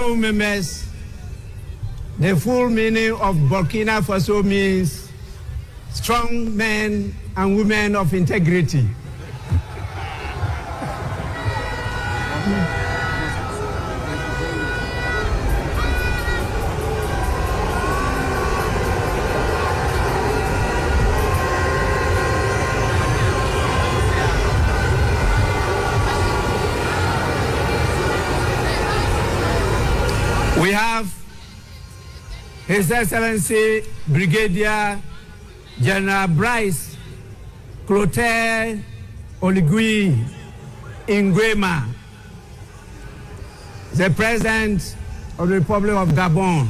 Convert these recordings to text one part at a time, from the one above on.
honorable members, the full meaning of Burkina Faso means strong men and women of integrity. We have His Excellency Brigadier General Bryce Clotaire Oligui Nguema, the President of the Republic of Gabon.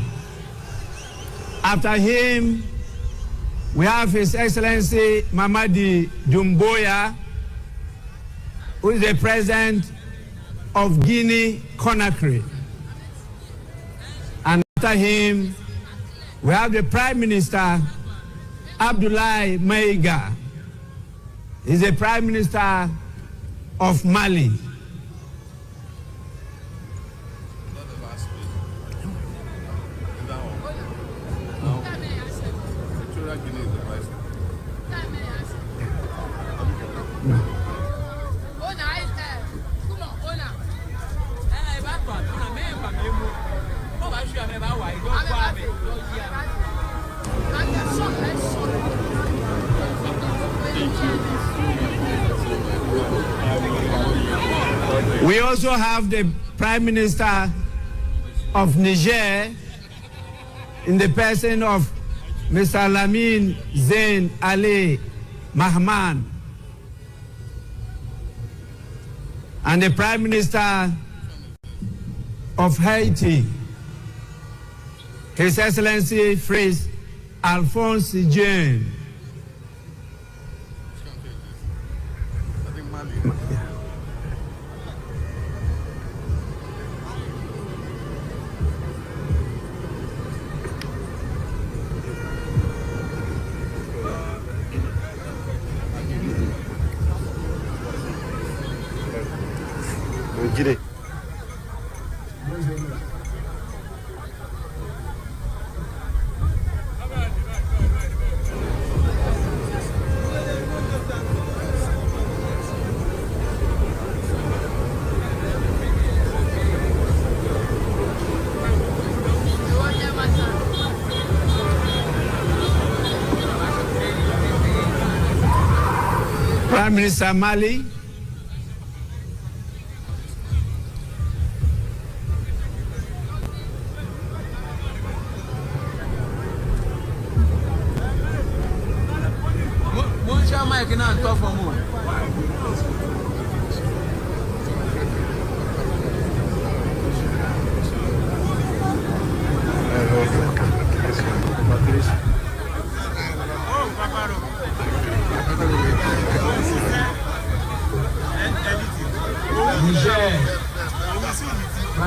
After him, we have His Excellency Mamadi Doumbouya, who is the President of Guinea-Conakry. And after him, we have the Prime Minister, Abdoulaye Maïga. He's the Prime Minister of Mali. We also have the Prime Minister of Niger in the person of Mr. Lamine Zain Ali Mahman, and the Prime Minister of Haiti, His Excellency Fritz Alphonse Jean. Prime Minister Mali,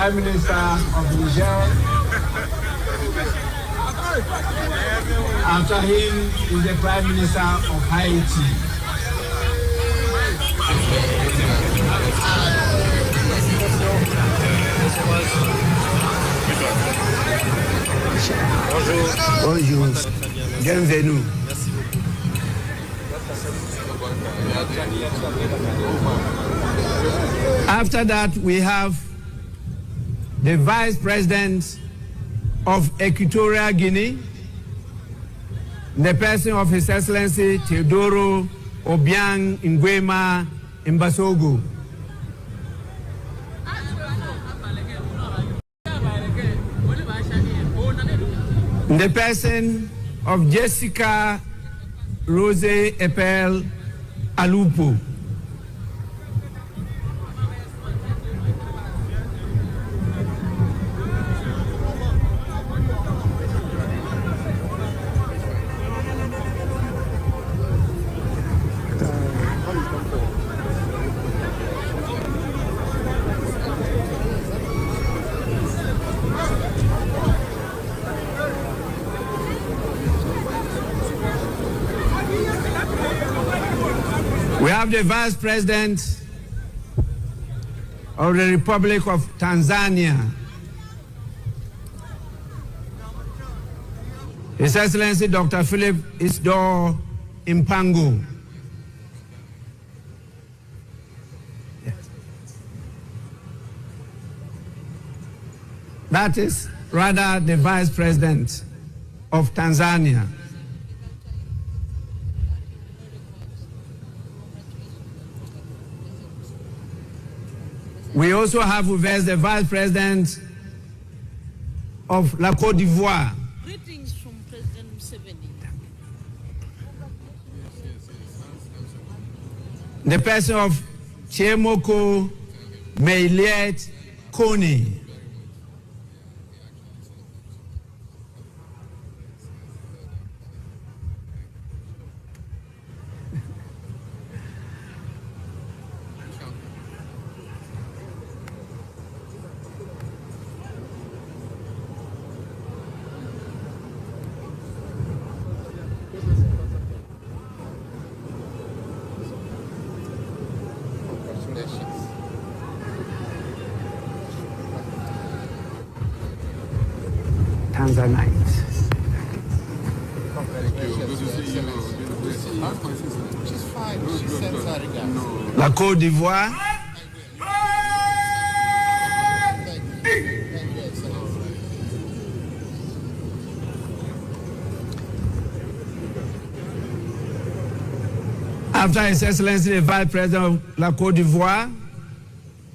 Prime Minister of Niger. After him is the Prime Minister of Haiti. Bonjour. Bienvenue. After that, we have the Vice President of Equatorial Guinea, the person of His Excellency Teodoro Obiang Nguema Mbasogo. The person of Jessica Rose Epel Alupo. We have the Vice President of the Republic of Tanzania, His Excellency Dr. Philip Isdor Impangu. That is rather the Vice President of Tanzania. We also have with us the Vice President of La Côte d'Ivoire. Greetings from President Museveni. The person of Chiemoko Meiliet Kony. Tanzanians. She's fine. She sends her regards. La Côte d'Ivoire. After His Excellency the Vice President of La Côte d'Ivoire,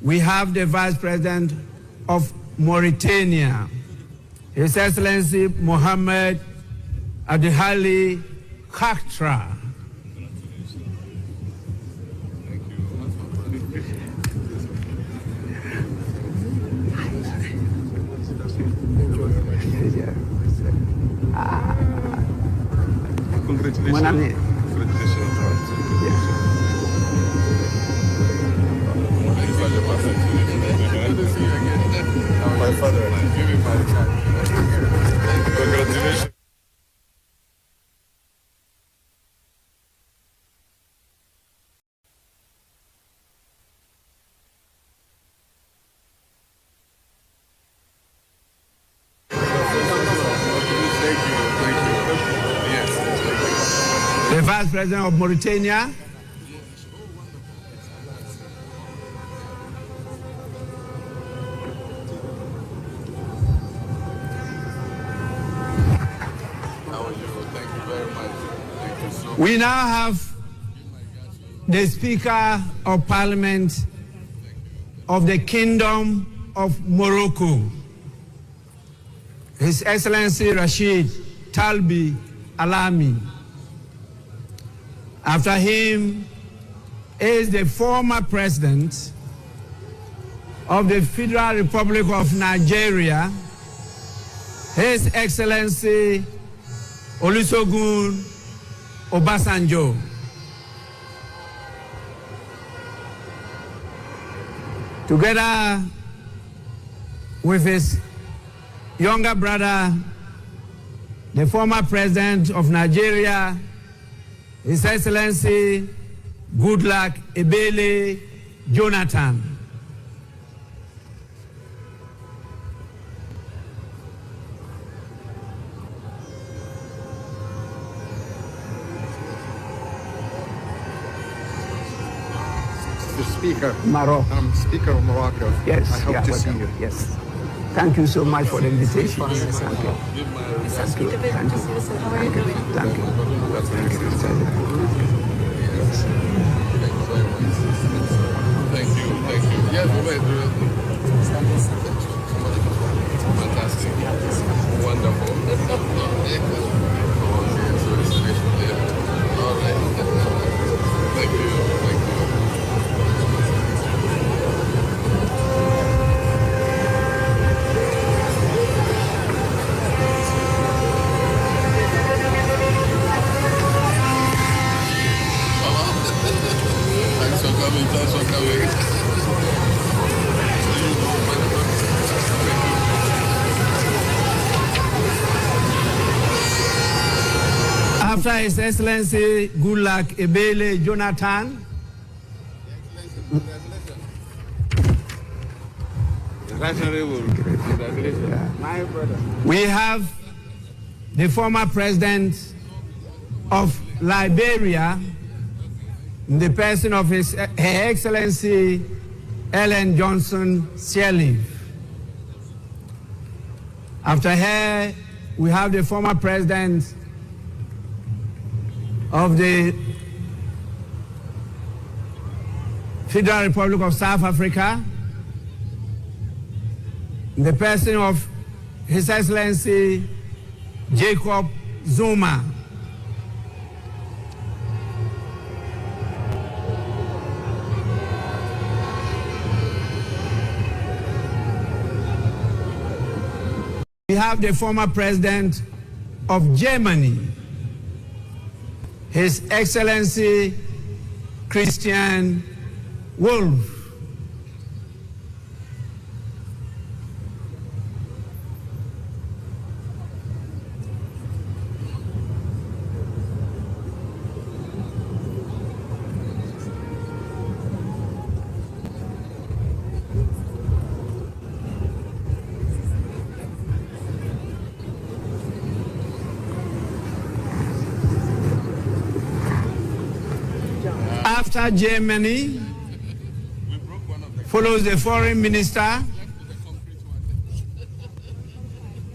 we have the Vice President of Mauritania, His Excellency Mohamed Adihali Khatra. Congratulations. My father. Congratulations. The Vice President of Mauritania, we now have the Speaker of Parliament of the Kingdom of Morocco, His Excellency Rashid Talbi Alami. After him is the former President of the Federal Republic of Nigeria, His Excellency Olusegun Obasanjo. Together with his younger brother, the former President of Nigeria, His Excellency Goodluck Ebele Jonathan. Speaker. Morocco. I'm Speaker of Morocco. Yes, I hope to see you. Yes. Thank you so much for the invitation. Thank you. Thank you. Thank you. Thank you. Thank you. Thank you. Thank you. Yes, fantastic. Wonderful. All right. Thank you. Thank you. Thanks for coming. After His Excellency Goodluck Ebele Jonathan, we have the former president of Liberia, in the person of Her Excellency Ellen Johnson Sirleaf. After her, we have the former president of the Federal Republic of South Africa, in the person of His Excellency Jacob Zuma. We have the former president of Germany, His Excellency Christian Wolff. After Germany, follows the foreign minister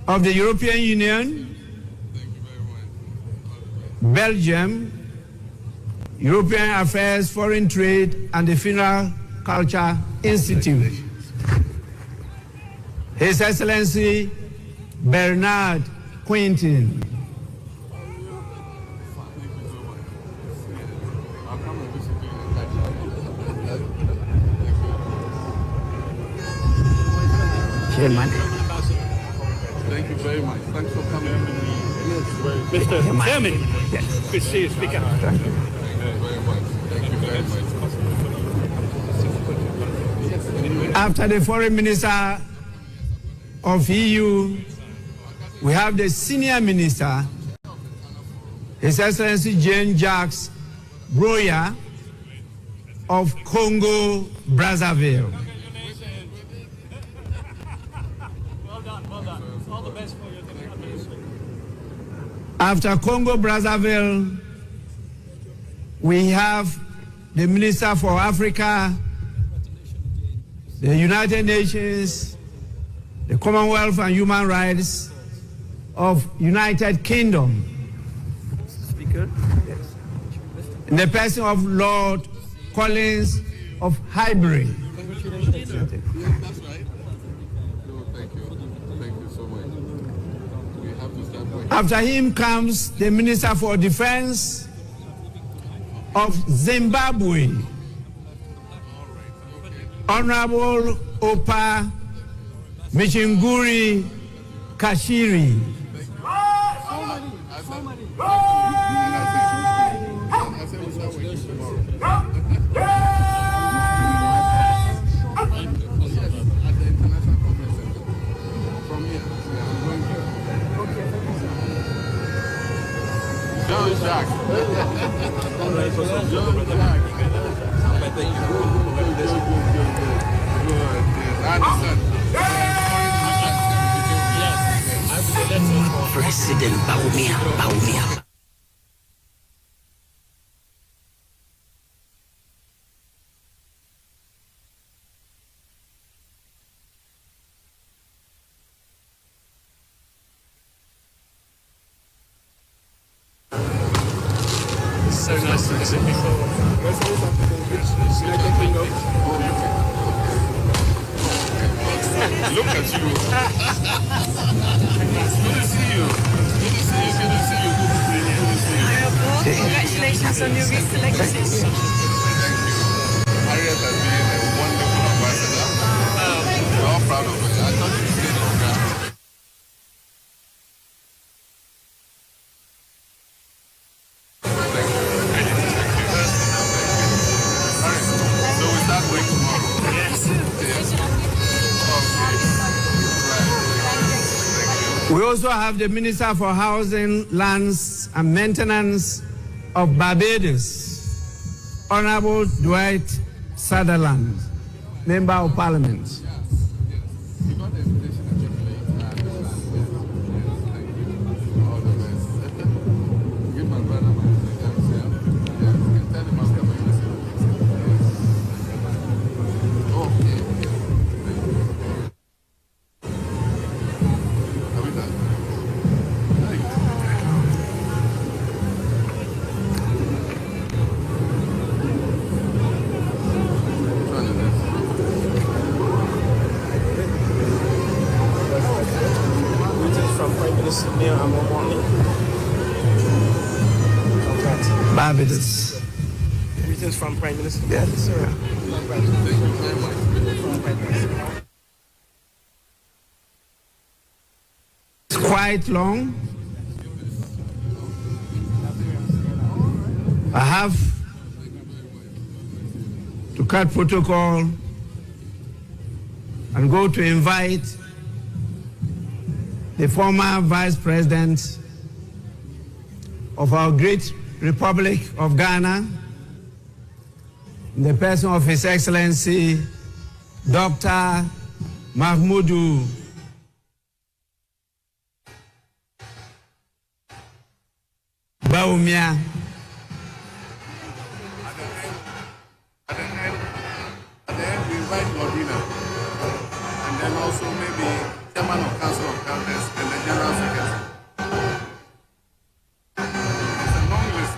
of the European Union, Belgium, European Affairs, Foreign Trade, and the Funeral Culture Institute. His Excellency Bernard Quintin. Chairman. Thank you very much. Thanks for coming. Mr. Chairman. Yes. Good to see you, Speaker. Thank you. Thank you very much. After the foreign minister of EU, we have the senior minister, His Excellency Jean-Jacques Broya of Congo, Brazzaville. After Congo, Brazzaville, we have the Minister for Africa, the United Nations, the Commonwealth and Human Rights of United Kingdom. Speaker. Yes. In the person of Lord Collins of Highbury. That's right. No, thank you. Thank you so much. We have to start working. After him comes the Minister for Defense of Zimbabwe, Honorable Opa Michinguri Kashiri. President Baumia. So nice to visit before. Look at you. Good to see you. Good to see you. Good to see you. Good to see you. Congratulations on your recent legacy. Thank you. Harriet has been a wonderful ambassador. We're all proud of her. I thought she stayed on ground. Thank you. All right. So we start work tomorrow. Yes. Yes. Okay. Right. We also have the Minister for Housing, Lands and Maintenance of Barbados, Honorable Dwight Sutherland, Member of Parliament. We got the invitation actually. Thank you. All the Minister Neil Amomoni. Barbados. Greetings from Prime Minister. Yes, sir. It's quite long. I have to cut protocol and go to invite the former Vice President of our great Republic of Ghana, in the person of His Excellency, Dr. Mahmoud Bawumia. At the end, we invite Lordina, and then also maybe Chairman of Council of Governors and the General Secretary. It's a long list.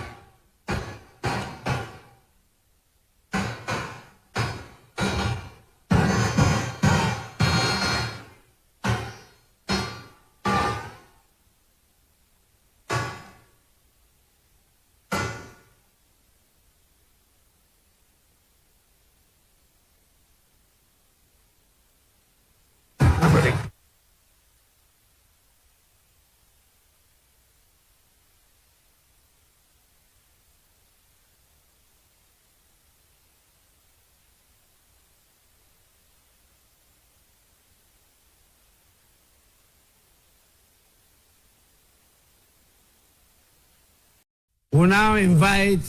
We now invite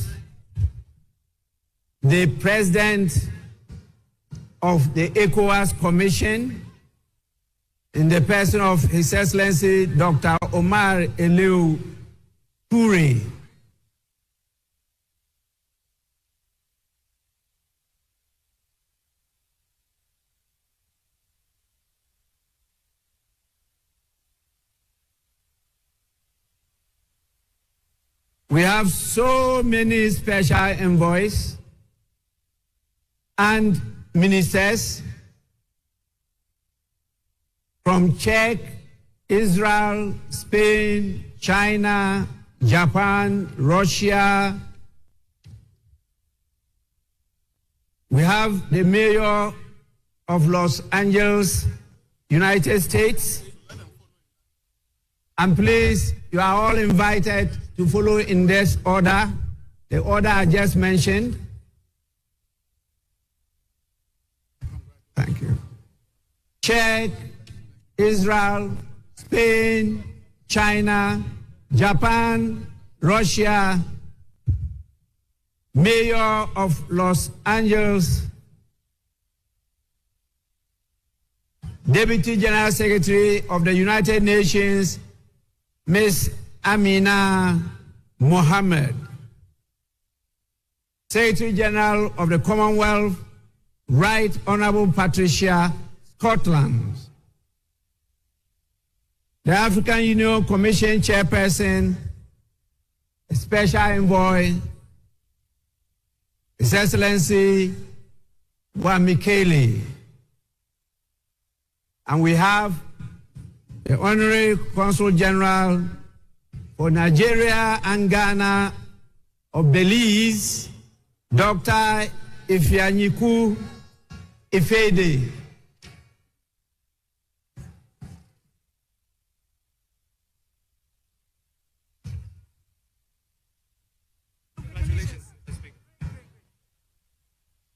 the President of the ECOWAS Commission, in the person of His Excellency Dr. Omar Eliu Toure. We have so many special envoys and ministers from Czech, Israel, Spain, China, Japan, Russia. We have the mayor of Los Angeles, United States. And please, you are all invited to follow in this order, the order I just mentioned. Thank you. Czech, Israel, Spain, China, Japan, Russia, Mayor of Los Angeles, Deputy General Secretary of the United Nations, Ms. Amina Mohammed, Secretary General of the Commonwealth, Right Honorable Patricia Scotland, the African Union Commission Chairperson, Special Envoy, His Excellency Wamikele. And we have the Honorary Consul General for Nigeria and Ghana of Belize, Dr. Ifeanyiku Ifede.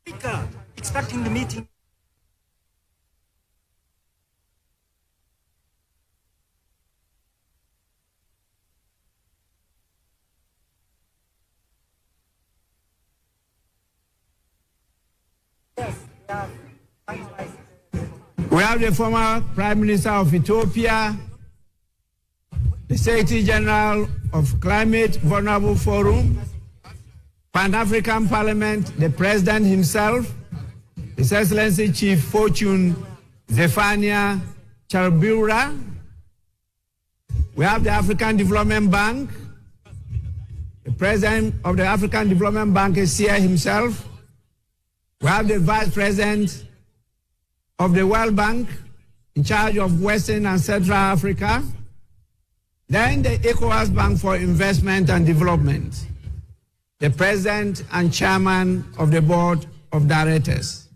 Speaker, starting the meeting. We have the former Prime Minister of Ethiopia, the Secretary General of Climate Vulnerable Forum, Pan-African Parliament, the President himself, His Excellency Chief Fortune Zephania Charbura. We have the African Development Bank. The President of the African Development Bank is here himself. We have the Vice President of the World Bank in charge of Western and Central Africa. Then the ECOWAS Bank for Investment and Development, the President and Chairman of the Board of Directors,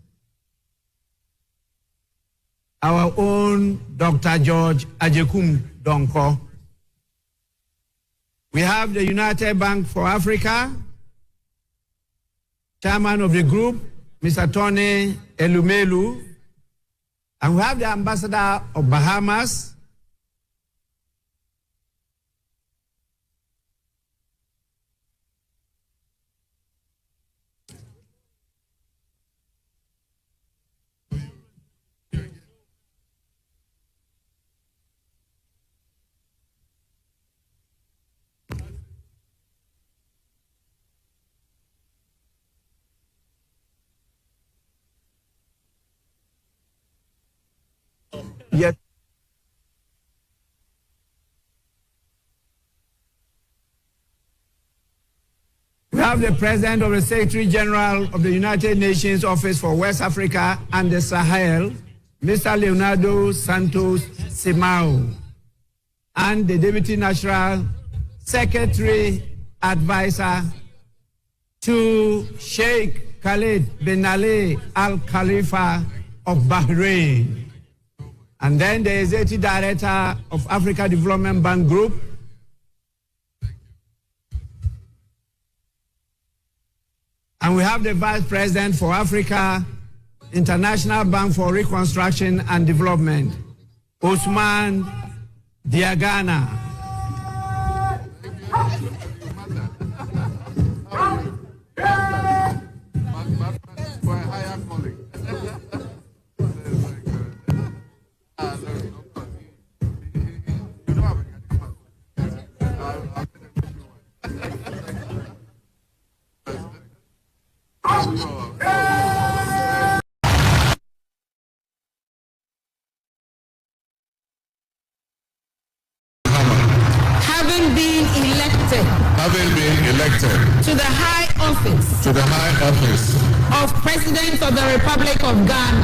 our own Dr. George Ajekum Donko. We have the United Bank for Africa, Chairman of the group, Mr. Tony Elumelu, and we have the Ambassador of Bahamas, yes. We have the President of the Secretary General of the United Nations Office for West Africa and the Sahel, Mr. Leonardo Santos Simao, and the Deputy National Secretary Advisor to Sheikh Khalid bin Ali Al Khalifa of Bahrain. And then the Executive Director of Africa Development Bank Group, and we have the Vice President for Africa International Bank for Reconstruction and Development, Usman Diagana. Having been elected to the high office of President of the Republic of Ghana,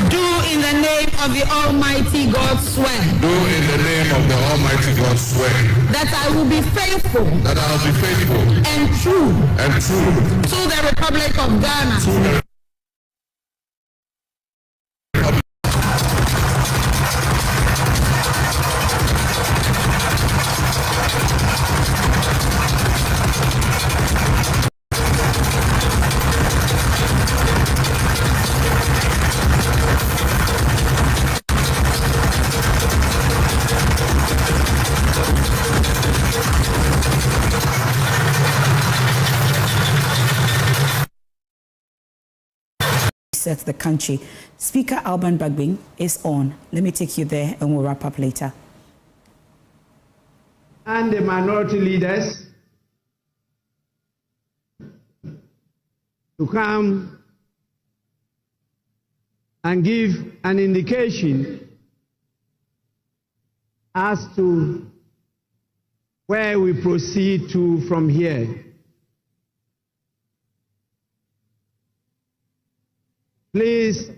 do in the name of the Almighty God swear that I will be faithful and true to the Republic of Ghana. Set the country. Speaker Alban Bagbin is on. Let me take you there and we'll wrap up later. And the minority leaders to come and give an indication as to where we proceed to from here. Please,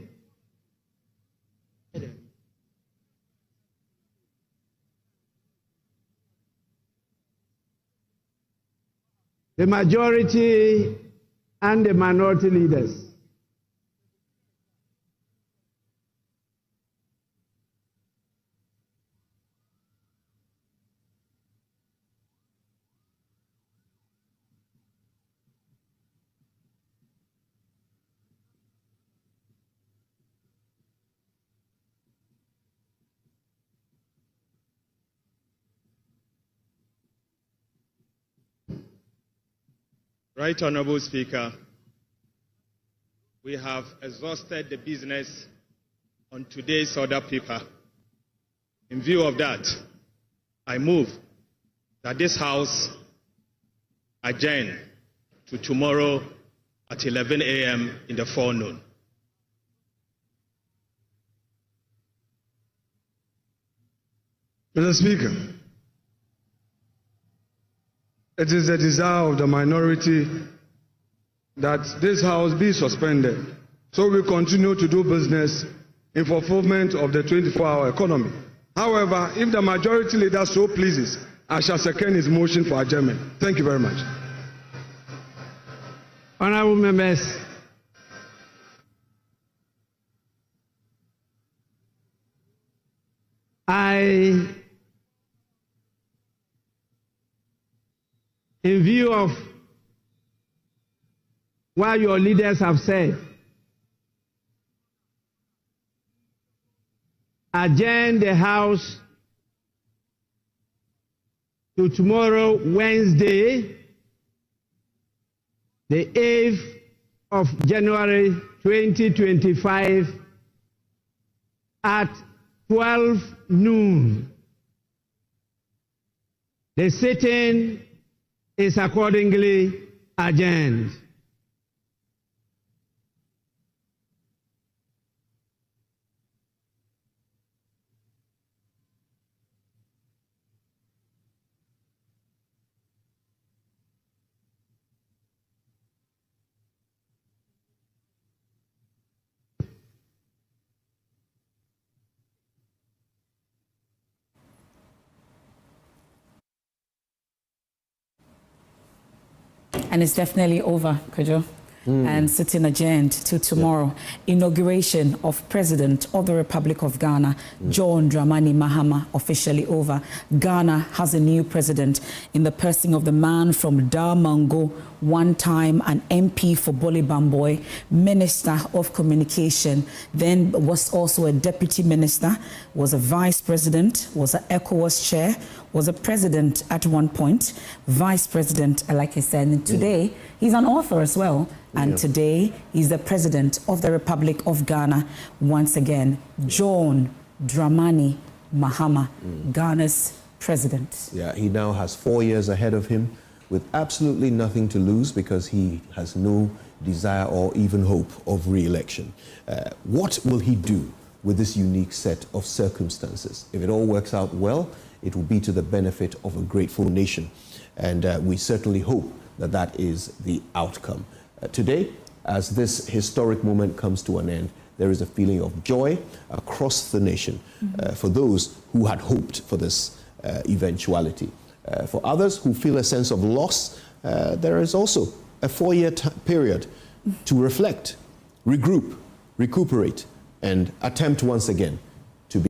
the majority and the minority leaders. Right Honorable Speaker, we have exhausted the business on today's order paper. In view of that, I move that this House adjourn to tomorrow at 11 a.m. in the forenoon. Mr. Speaker, it is the desire of the minority that this House be suspended so we continue to do business in fulfillment of the 24-hour economy. However, if the majority leader so pleases, I shall second his motion for adjournment. Thank you very much. Honorable members, in view of what your leaders have said, adjourn the House to tomorrow, Wednesday, the 8th of January 2025 at 12 noon. The sitting is accordingly adjourned. And it's definitely over, Kojo. And sitting adjourned to tomorrow. Inauguration of President of the Republic of Ghana, John Dramani Mahama, officially over. Ghana has a new president in the person of the man from Damango, one time an MP for Boli Bamboy, Minister of Communication, then was also a deputy minister, was a vice president, was an ECOWAS chair, was a president at one point, vice president, like I said, and today he's an author as well. And today he's the president of the Republic of Ghana. Once again, John Dramani Mahama, Ghana's president. Yeah, he now has 4 years ahead of him with absolutely nothing to lose because he has no desire or even hope of re-election. What will he do with this unique set of circumstances? If it all works out well, it will be to the benefit of a grateful nation. And we certainly hope that that is the outcome. Today, as this historic moment comes to an end, there is a feeling of joy across the nation for those who had hoped for this eventuality. For others who feel a sense of loss, there is also a 4-year period to reflect, regroup, recuperate, and attempt once again to be.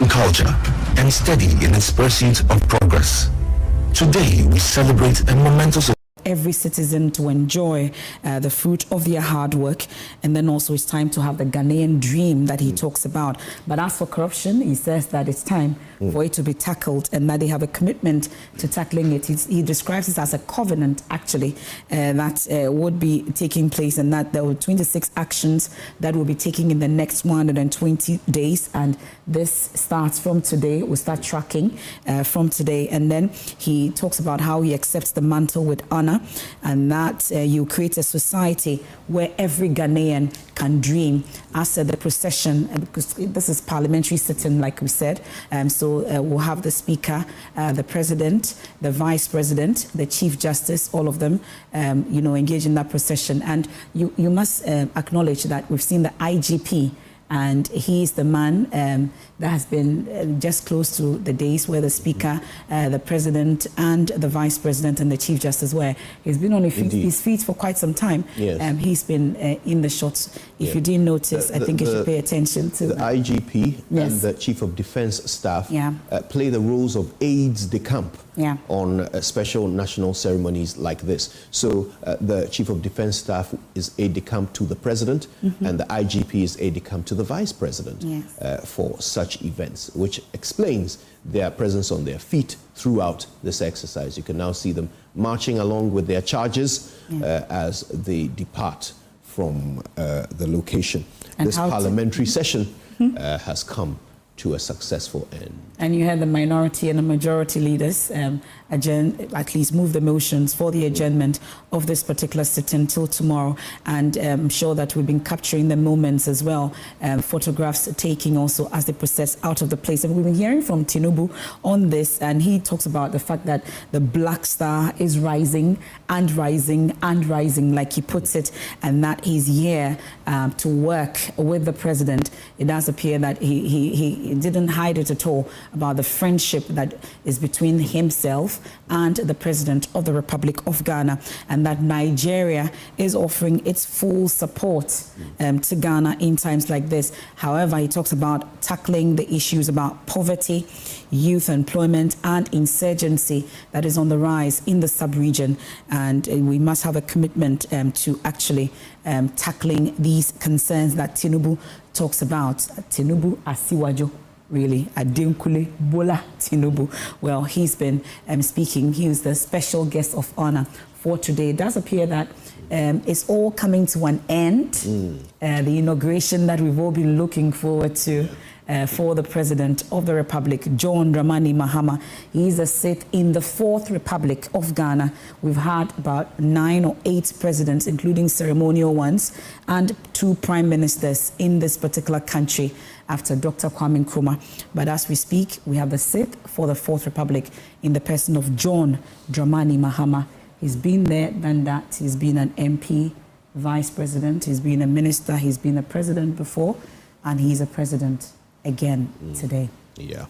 Culture and steady in its pursuit of progress. Today we celebrate a momentous every citizen to enjoy the fruit of their hard work. And then also it's time to have the Ghanaian dream that he talks about. But as for corruption, he says that it's time for it to be tackled and that they have a commitment to tackling it. He describes it as a covenant, actually, that would be taking place, and that there were 26 actions that will be taken in the next 120 days. And this starts from today. We'll start tracking from today. And then he talks about how he accepts the mantle with honor, and that you create a society where every Ghanaian can dream. As the procession, because this is parliamentary sitting, like we said, so we'll have the Speaker, the President, the Vice President, the Chief Justice, all of them, engage in that procession. And you must acknowledge that we've seen the IGP, and he is the man that has been just close to the days where the Speaker, the President, and the Vice President and the Chief Justice were. He's been on his feet for quite some time. Yes. He's been in the shots. If you didn't notice, I think you should pay attention to the that. IGP and the Chief of Defence Staff play the roles of aides de camp on special national ceremonies like this. So the Chief of Defence Staff is aide de camp to the President, and the IGP is aide de camp to the Vice President for such events, which explains their presence on their feet throughout this exercise. You can now see them marching along with their charges as they depart from the location. And this parliamentary session has come to a successful end. And you had the minority and the majority leaders at least move the motions for the adjournment of this particular sit-in till tomorrow. And I'm sure that we've been capturing the moments as well, photographs taking also as they process out of the place. And we've been hearing from Tinubu on this, and he talks about the fact that the Black Star is rising and rising and rising, like he puts it, and that he's here to work with the president. It does appear that he didn't hide it at all about the friendship that is between himself and the President of the Republic of Ghana, and that Nigeria is offering its full support to Ghana in times like this. However, he talks about tackling the issues about poverty, youth employment, and insurgency that is on the rise in the sub-region, and we must have a commitment to actually tackling these concerns that Tinubu talks about. Tinubu Asiwajo. Really, Adenkule Bola Tinubu. Well, he's been speaking. He was the special guest of honor for today. It does appear that it's all coming to an end. The inauguration that we've all been looking forward to for the President of the Republic, John Dramani Mahama. He's a sit in the 4th Republic of Ghana. We've had about 9 or 8 presidents, including ceremonial ones, and 2 prime ministers in this particular country after Dr. Kwame Nkrumah. But as we speak, we have the sit for the 4th Republic in the person of John Dramani Mahama. He's been there, done that. He's been an MP, vice president. He's been a minister. He's been a president before, and he's a president again today. Yeah.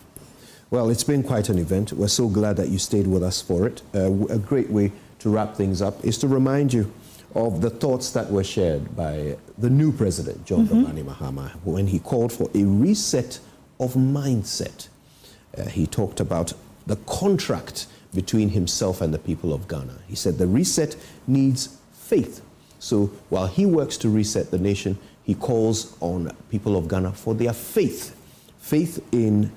Well, it's been quite an event. We're so glad that you stayed with us for it. A great way to wrap things up is to remind you of the thoughts that were shared by the new president, John Dramani Mahama, when he called for a reset of mindset. He talked about the contract between himself and the people of Ghana. He said the reset needs faith. So while he works to reset the nation, he calls on people of Ghana for their faith. Faith in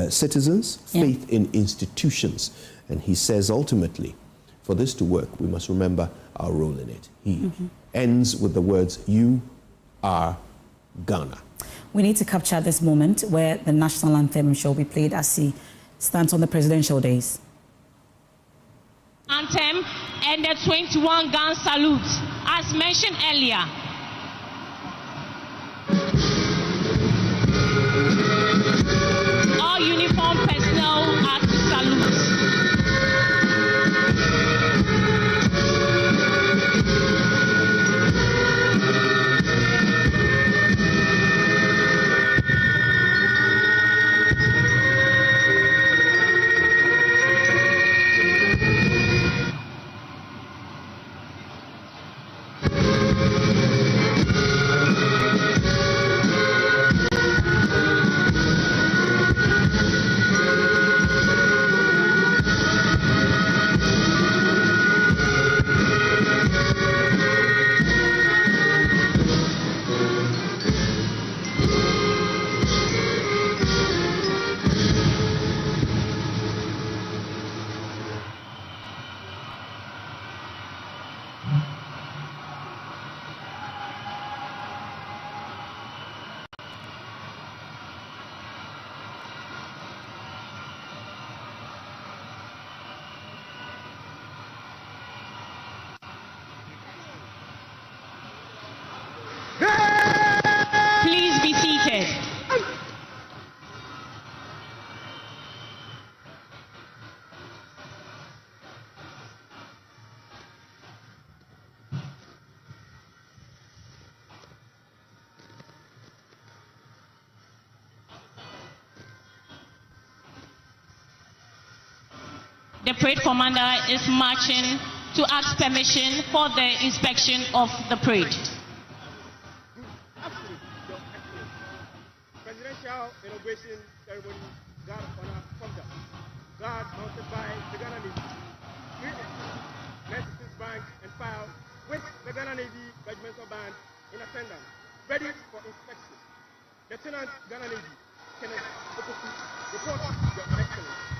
citizens, faith in institutions. And he says ultimately, for this to work, we must remember our role in it. He ends with the words, "You are Ghana." We need to capture this moment where the national anthem shall be played as he stands on the presidential days. Anthem and the 21 gun salute, as mentioned earlier. All uniform personnel are to salute. Please be seated. The parade commander is marching to ask permission for the inspection of the parade. Presidential inauguration ceremony, guard honor conduct. Guard mounted by the Ghana Navy. 96 bank and file with the Ghana Navy regimental band in attendance, ready for inspection. Lieutenant Ghana Navy, Kenneth Opoku, report Your Excellency.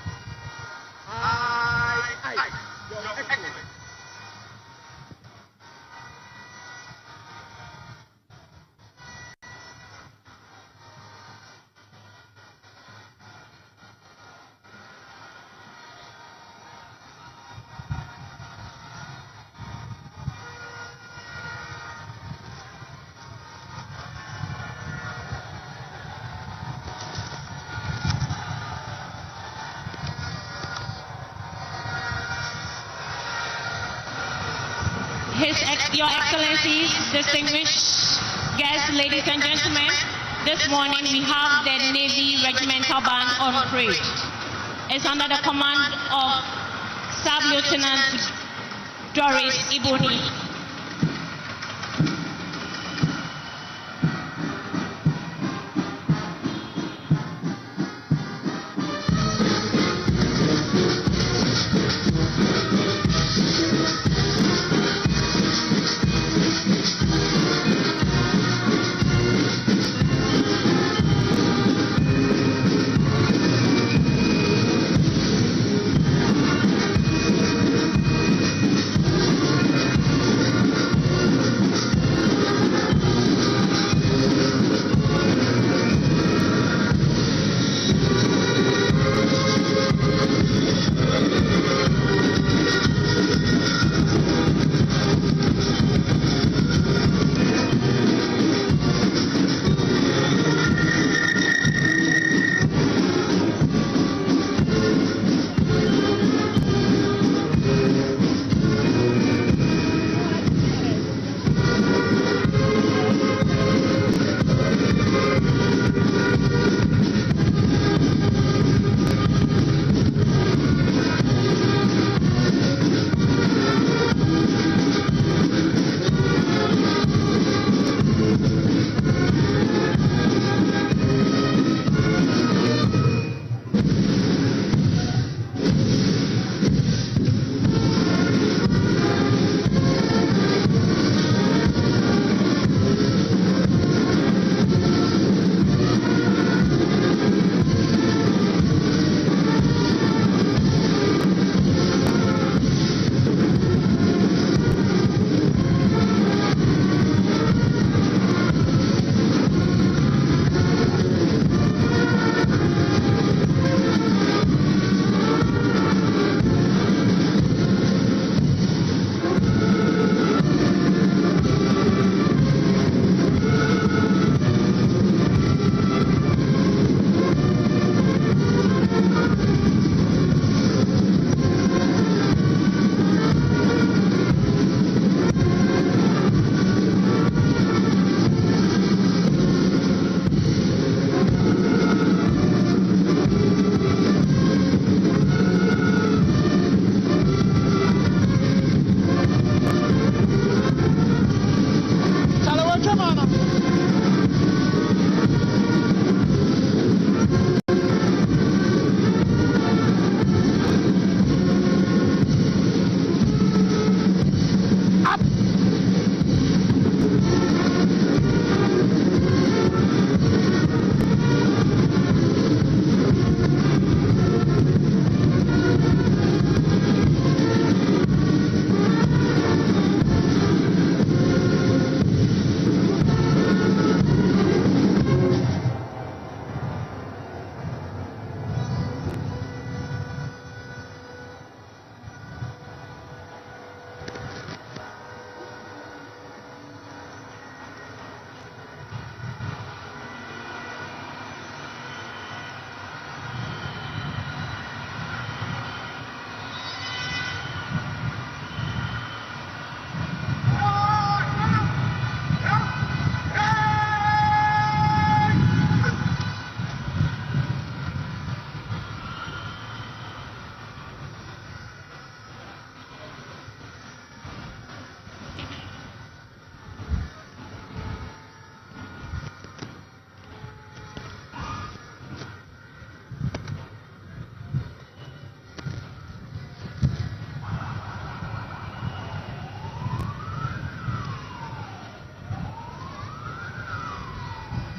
Aye, Your Excellency. Your Excellencies, distinguished guests, ladies and gentlemen, this morning we have the Navy Regimental Band on parade. It's under the command of Sub-Lieutenant Doris Iboni.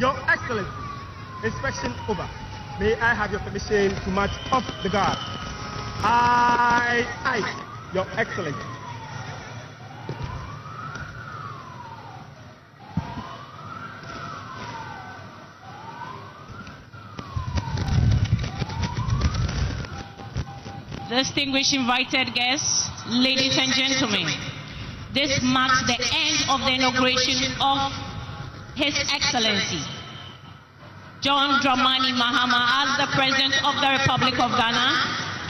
Your Excellency, inspection over. May I have your permission to march off the guard? Aye, Your Excellency. Distinguished invited guests, ladies and gentlemen, this marks the end of the inauguration of His Excellency John Dramani Mahama as the President of the Republic of Ghana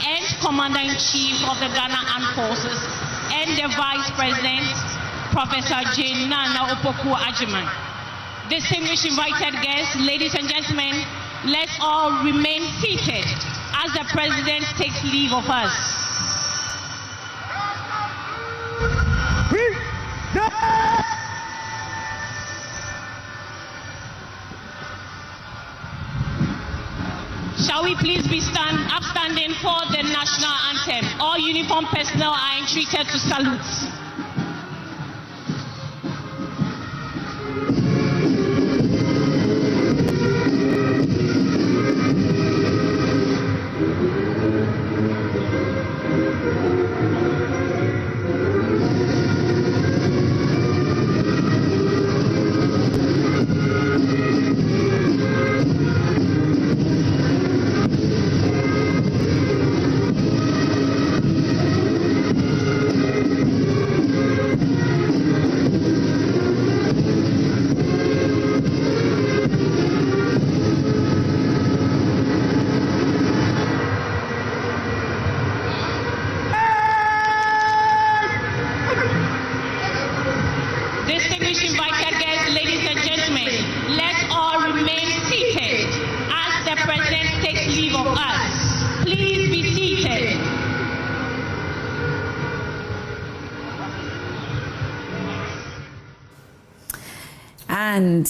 and Commander-in-Chief of the Ghana Armed Forces, and the Vice President, Professor Jane Nana Opoku-Agyeman. Distinguished invited guests, ladies and gentlemen, let's all remain seated as the President takes leave of us. Shall we please be upstanding for the national anthem? All uniformed personnel are entreated to salute. And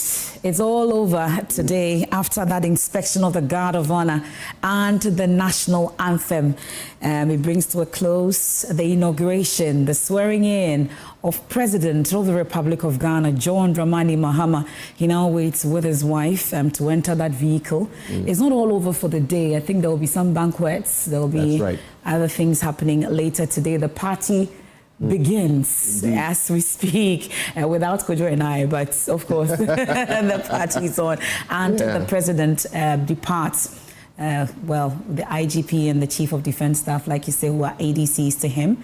it's all over today after that inspection of the Guard of Honor and the national anthem. It brings to a close the inauguration, the swearing in of President of the Republic of Ghana, John Dramani Mahama. He now waits with his wife to enter that vehicle. It's not all over for the day. I think there will be some banquets. There will be other things happening later today. The party begins as we speak, without Kojo and I, but of course the party is on, and the president departs. Well, the IGP and the Chief of Defense Staff, like you say, who are ADCs to him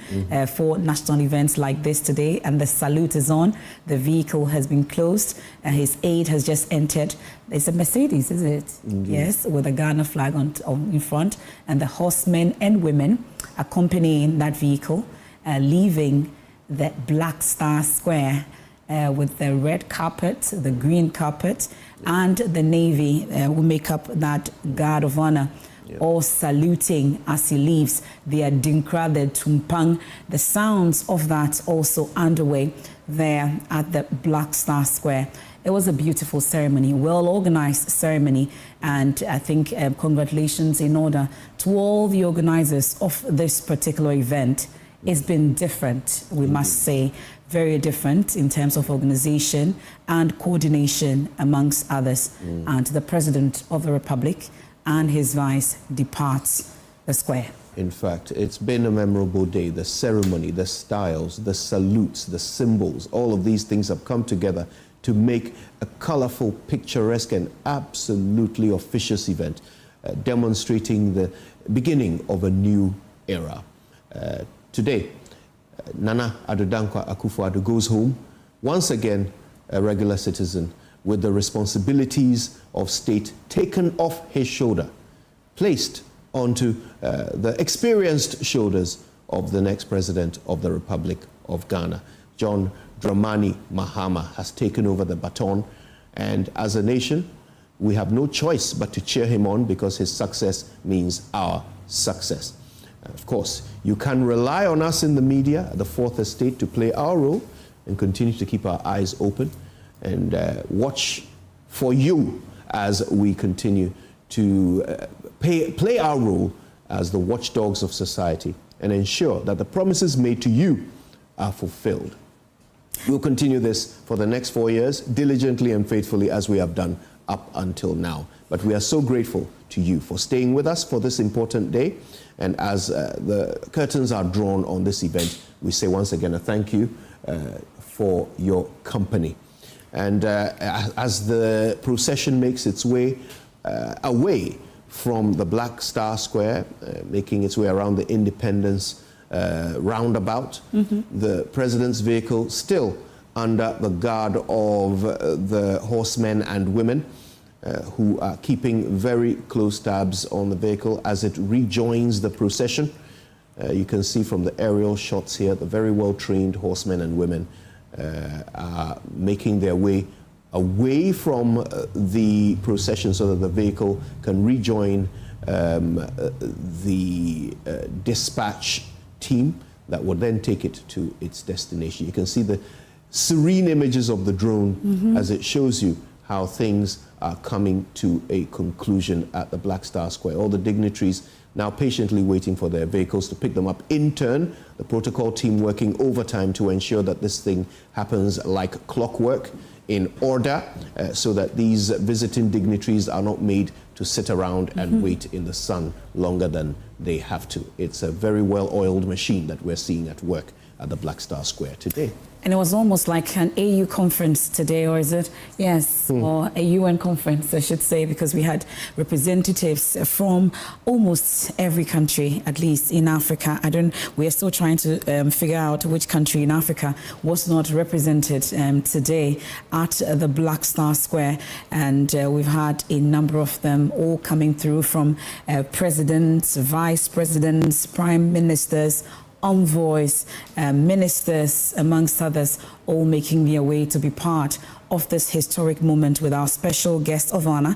for national events like this today, and the salute is on. The vehicle has been closed. His aide has just entered. It's a Mercedes, is it? Yes, with a Ghana flag in front, and the horsemen and women accompanying that vehicle, leaving the Black Star Square with the red carpet, the green carpet, and the Navy will make up that Guard of Honor, all saluting as he leaves. The Adinkra, the Tumpang, the sounds of that also underway there at the Black Star Square. It was a beautiful ceremony, well-organized ceremony, and I think congratulations in order to all the organizers of this particular event. It's been different, we must say, very different in terms of organization and coordination amongst others. And the President of the Republic and his vice departs the square. In fact, it's been a memorable day. The ceremony, the styles, the salutes, the symbols, all of these things have come together to make a colorful, picturesque, and absolutely officious event, demonstrating the beginning of a new era. Today, Nana Addo Dankwa Akufo-Addo goes home, once again a regular citizen, with the responsibilities of state taken off his shoulder, placed onto the experienced shoulders of the next president of the Republic of Ghana. John Dramani Mahama has taken over the baton, and as a nation, we have no choice but to cheer him on, because his success means our success. Of course, you can rely on us in the media, the Fourth Estate, to play our role and continue to keep our eyes open and watch for you as we continue to play our role as the watchdogs of society and ensure that the promises made to you are fulfilled. We'll continue this for the next 4 years, diligently and faithfully, as we have done up until now. But we are so grateful to you for staying with us for this important day. And as the curtains are drawn on this event, we say once again a thank you for your company. And as the procession makes its way away from the Black Star Square, making its way around the Independence roundabout, the president's vehicle still under the guard of the horsemen and women who are keeping very close tabs on the vehicle as it rejoins the procession. You can see from the aerial shots here, the very well-trained horsemen and women are making their way away from the procession so that the vehicle can rejoin the dispatch team that will then take it to its destination. You can see the serene images of the drone as it shows you how things are coming to a conclusion at the Black Star Square. All the dignitaries now patiently waiting for their vehicles to pick them up in turn. The protocol team working overtime to ensure that this thing happens like clockwork, in order, so that these visiting dignitaries are not made to sit around and wait in the sun longer than they have to. It's a very well-oiled machine that we're seeing at work at the Black Star Square today. And it was almost like an AU conference today, or is it? Yes, or a UN conference, I should say, because we had representatives from almost every country, at least in Africa. We are still trying to figure out which country in Africa was not represented today at the Black Star Square. And we've had a number of them all coming through, from presidents, vice presidents, prime ministers, envoys, ministers, amongst others, all making their way to be part of this historic moment with our special guest of honor,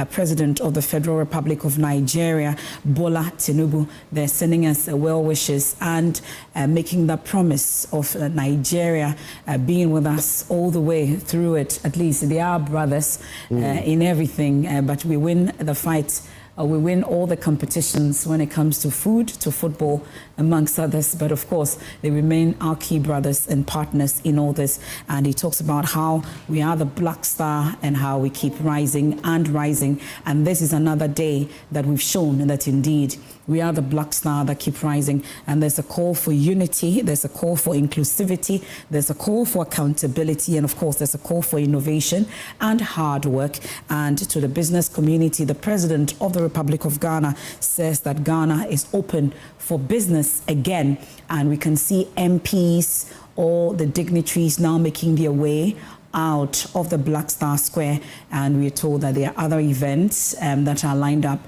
President of the Federal Republic of Nigeria, Bola Tinubu. They're sending us well wishes and making the promise of Nigeria being with us all the way through it. At least they are brothers in everything, but we win the fight. We win all the competitions when it comes to food, to football, amongst others. But of course, they remain our key brothers and partners in all this. And he talks about how we are the Black Star and how we keep rising and rising. And this is another day that we've shown that indeed we are the Black Star that keep rising. And there's a call for unity. There's a call for inclusivity. There's a call for accountability. And of course, there's a call for innovation and hard work. And to the business community, the President of the Republic of Ghana says that Ghana is open for business again. And we can see MPs, all the dignitaries now making their way out of the Black Star Square, and we're told that there are other events that are lined up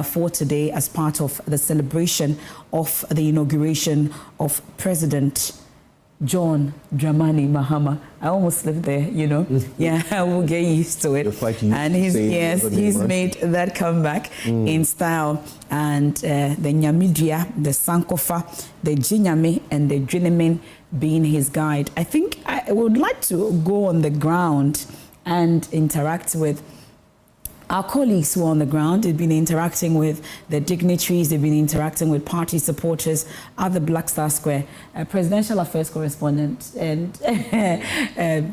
for today as part of the celebration of the inauguration of President John Dramani Mahama. I almost lived there, you know. Yeah, I will get used to it. And he's made that comeback in style. And the Nyamidia, the Sankofa, the Jinyame, and the Dwinimin being his guide. I think I would like to go on the ground and interact with our colleagues who are on the ground. They've been interacting with the dignitaries, they've been interacting with party supporters at the Black Star Square. Presidential Affairs Correspondent and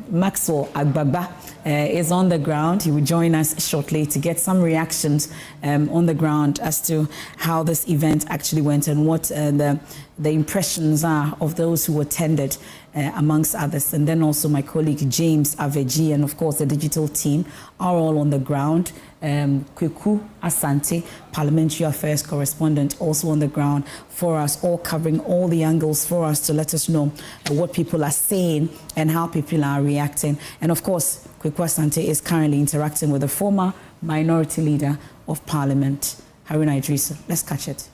Maxwell Agbagba is on the ground. He will join us shortly to get some reactions on the ground as to how this event actually went and what the impressions are of those who attended, amongst others. And then also my colleague James Aveji and of course the digital team are all on the ground. Kweku Asante, Parliamentary Affairs Correspondent, also on the ground for us, all covering all the angles for us to let us know what people are saying and how people are reacting. And of course, Kweku Asante is currently interacting with the former Minority Leader of Parliament, Haruna Idrissa. Let's catch it.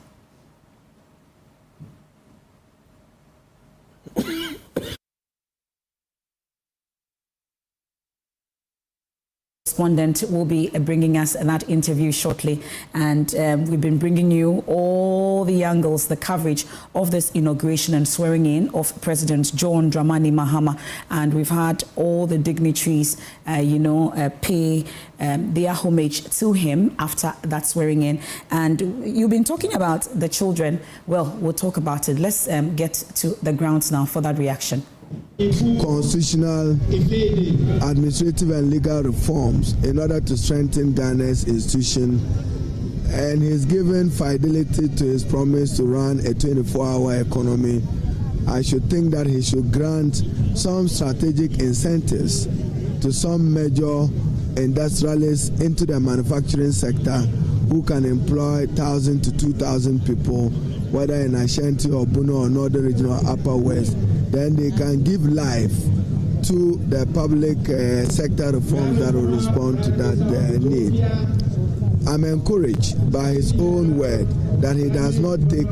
Correspondent will be bringing us that interview shortly, and we've been bringing you all the angles, the coverage of this inauguration and swearing in of President John Dramani Mahama, and we've had all the dignitaries, pay their homage to him after that swearing in. And you've been talking about the children. Well, we'll talk about it. Let's get to the grounds now for that reaction. constitutional, administrative and legal reforms in order to strengthen Ghana's institution, and he's given fidelity to his promise to run a 24-hour economy. I should think that he should grant some strategic incentives to some major industrialists into the manufacturing sector who can employ 1,000 to 2,000 people, whether in Ashanti or Bono or Northern Region or Upper West. Then they can give life to the public sector reforms that will respond to that need. I'm encouraged by his own word that he does not take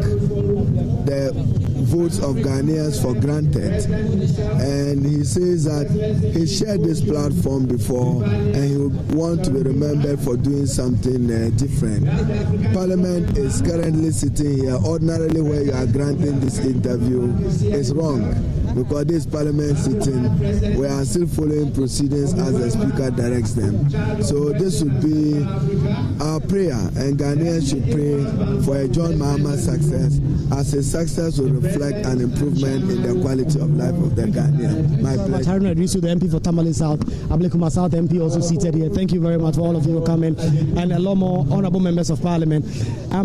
the votes of Ghanaians for granted, and he says that he shared this platform before and he would want to be remembered for doing something different. Parliament is currently sitting here. Ordinarily, where you are granting this interview is wrong, because this Parliament sitting, we are still following proceedings as the Speaker directs them. So this would be our prayer, and Ghanaians should pray for a John Mahama success, as his success will reflect an improvement in the quality of life of the Ghanaian. My pleasure. Haruna Idrisu, the MP for Tamale South, Ablekuma South MP also seated here. Thank you very much for all of you for coming, and a lot more honorable members of Parliament.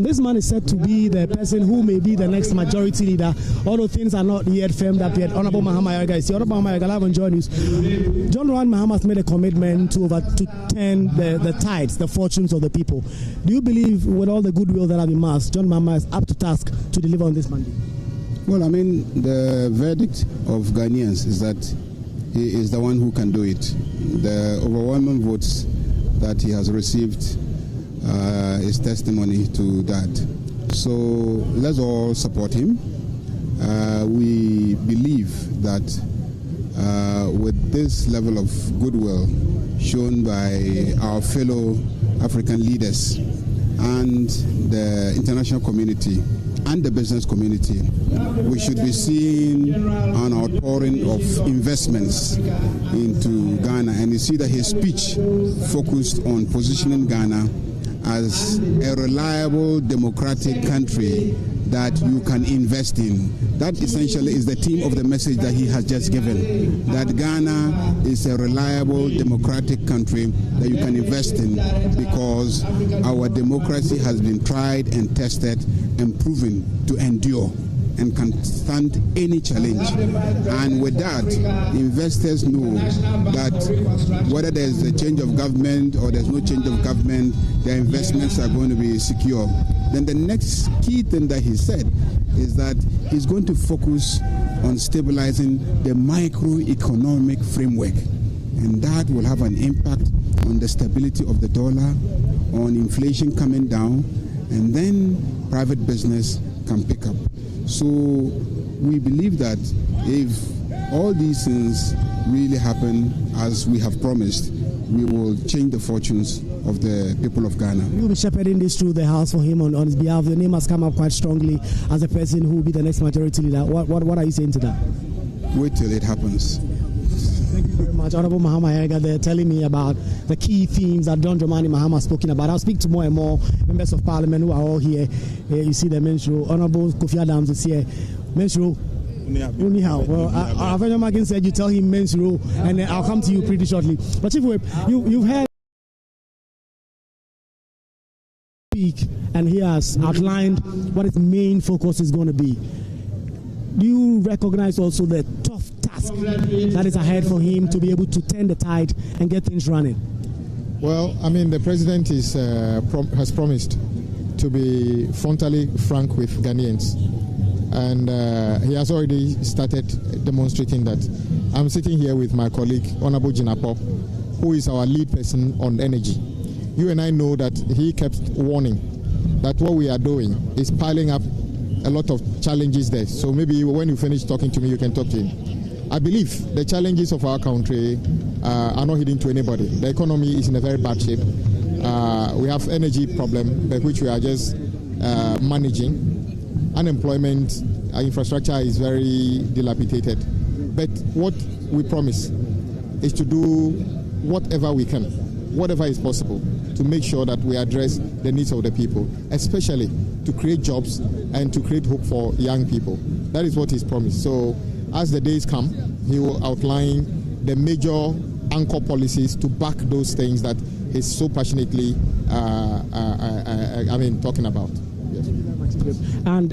This man is said to be the person who may be the next majority leader, although things are not yet firmed up yet. Honorable Mahama Yarga is here. Honorable Mahama Yarga, live on Joy News. John Dramani Mahama has made a commitment to turn the tides, the fortunes of the people. Do you believe, with all the goodwill that have been amassed, John Mahama is up to task to deliver on this mandate? Well, I mean, the verdict of Ghanaians is that he is the one who can do it. The overwhelming votes that he has received is testimony to that. So let's all support him. We believe that with this level of goodwill shown by our fellow African leaders and the international community and the business community, we should be seeing an outpouring of investments into Ghana. And you see that his speech focused on positioning Ghana as a reliable democratic country that you can invest in. That essentially is the theme of the message that he has just given, that Ghana is a reliable democratic country that you can invest in, because our democracy has been tried and tested and proven to endure and can stand any challenge. And with that, investors know that whether there's a change of government or there's no change of government, their investments are going to be secure. Then the next key thing that he said is that he's going to focus on stabilizing the microeconomic framework. And that will have an impact on the stability of the dollar, on inflation coming down, and then private business can pick up. So we believe that if all these things really happen as we have promised, we will change the fortunes of the people of Ghana. You will be shepherding this through the House for him on his behalf. The name has come up quite strongly as a person who will be the next majority leader. What are you saying to that? Wait till it happens. Thank you very much. Honorable Mahama Yarga, they're telling me about the key themes that John Dramani Mahama has spoken about. I'll speak to more and more members of Parliament who are all here. You see the men's row. Honorable Kofi Adams is here. Men's row. Anyhow, well, Avenya Magin said you tell him men's row, and I'll come to you pretty shortly. But Chief Whip, you've heard speak, and he has outlined what his main focus is going to be. Do you recognize also the tough task that is ahead for him to be able to turn the tide and get things running? Well, I mean, the president has promised to be frontally frank with Ghanaians. And he has already started demonstrating that. I'm sitting here with my colleague, Honorable Jinapo, who is our lead person on energy. You and I know that he kept warning that what we are doing is piling up a lot of challenges there. So maybe when you finish talking to me, you can talk to him. I believe the challenges of our country are not hidden to anybody. The economy is in a very bad shape. We have energy problem, which we are just managing. Unemployment, infrastructure is very dilapidated. But what we promise is to do whatever we can, whatever is possible, to make sure that we address the needs of the people, especially to create jobs and to create hope for young people. That is what is promised. So as the days come, he will outline the major anchor policies to back those things that he's so passionately, talking about. Yes. And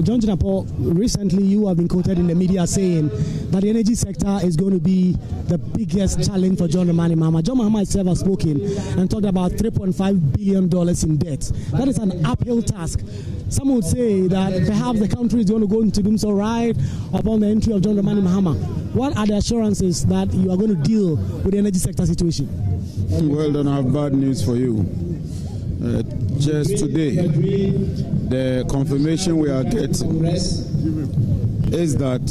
John Jinapo, recently you have been quoted in the media saying that the energy sector is going to be the biggest challenge for John Dramani Mahama. John Mahama himself has spoken and talked about $3.5 billion in debt. That is an uphill task. Some would say that perhaps the country is going to go into doom so right upon the entry of John Dramani Mahama. What are the assurances that you are going to deal with the energy sector situation? Well, then I have bad news for you. Just today, the confirmation we are getting is that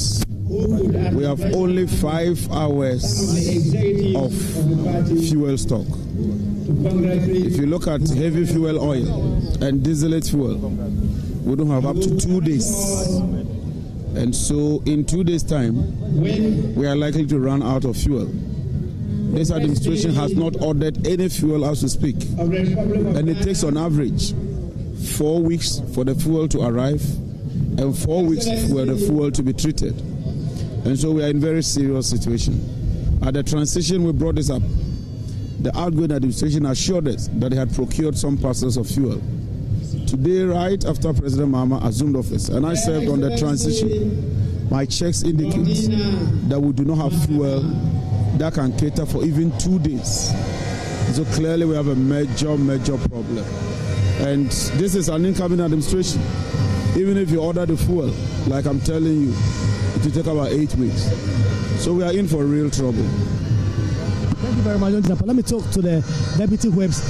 we have only 5 hours of fuel stock. If you look at heavy fuel oil and distillate fuel, we don't have up to 2 days. And so in 2 days' time, we are likely to run out of fuel. This administration has not ordered any fuel as we speak. And it takes on average 4 weeks for the fuel to arrive and 4 weeks for the fuel to be treated. And so we are in a very serious situation. At the transition, we brought this up. The outgoing administration assured us that they had procured some parcels of fuel. Today, right after President Mahama assumed office, and I served on the transition, my checks indicate that we do not have fuel that can cater for even 2 days. So clearly we have a major problem. And this is an incoming administration. Even if you order the fuel, like I'm telling you, it will take about 8 weeks. So we are in for real trouble. Thank you very much, John. Let me talk to the deputy whips,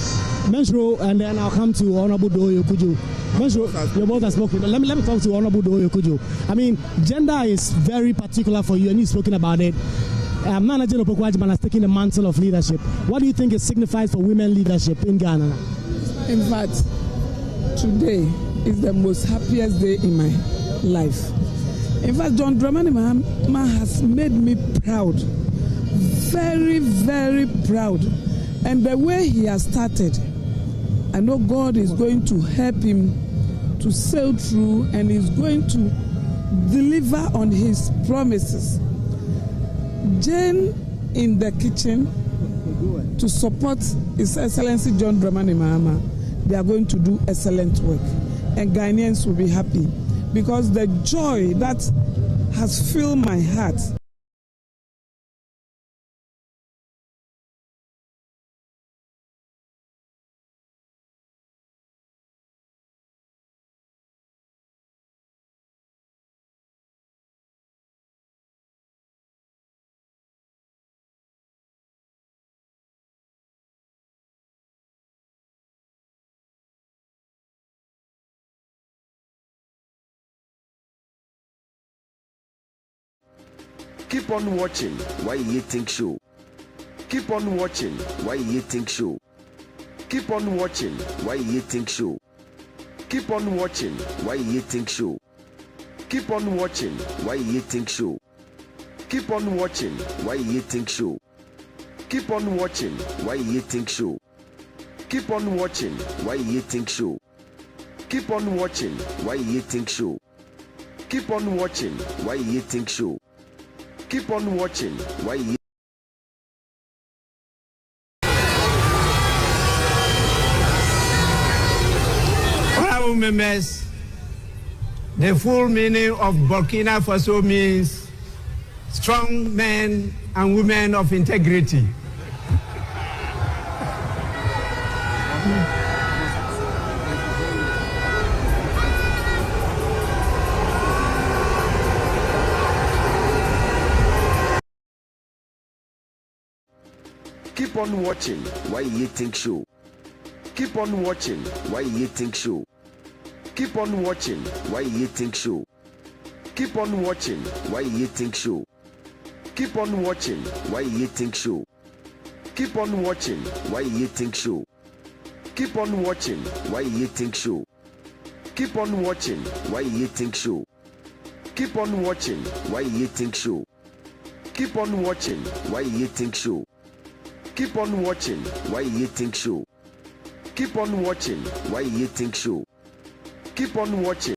Menshro, and then I'll come to Honorable Doyo Kujo. Menshro, your both have spoken. Let me talk to Honorable Doyo Kujo. I mean, gender is very particular for you, and you've spoken about it. Nana Jeno Pokwajiman has taken the mantle of leadership. What do you think it signifies for women leadership in Ghana? In fact, today is the most happiest day in my life. In fact, John Dramani Mahama has made me proud. Very, very proud. And the way he has started, I know God is going to help him to sail through and is going to deliver on his promises. Jane in the kitchen to support His Excellency John Dramani Mahama. They are going to do excellent work, and Ghanaians will be happy because the joy that has filled my heart. Keep on watching Why You Think Show. Keep on watching Why You Think Show. Keep on watching Why You Think Show. Keep on watching Why You Think Show. Keep on watching Why You Think Show. Keep on watching Why You Think Show. Keep on watching Why You Think Show. Keep on watching Why You Think Show. Keep on watching Why You Think Show. Keep on watching Why You Think Show. Keep on watching Why You. Honorable members, the full meaning of Burkina Faso means strong men and women of integrity. Keep on watching Why You Think Show. Keep on watching Why You Think Show. Keep on watching Why You Think Show. Keep on watching Why You Think Show. Keep on watching Why You Think Show. Keep on watching Why You Think Show. Keep on watching Why You Think Show. Keep on watching Why You Think Show. Keep on watching Why You Think Show. Keep on watching Why You Think Show. Keep on watching Why You Think Show. Keep on watching Why You Think Show. Keep on watching.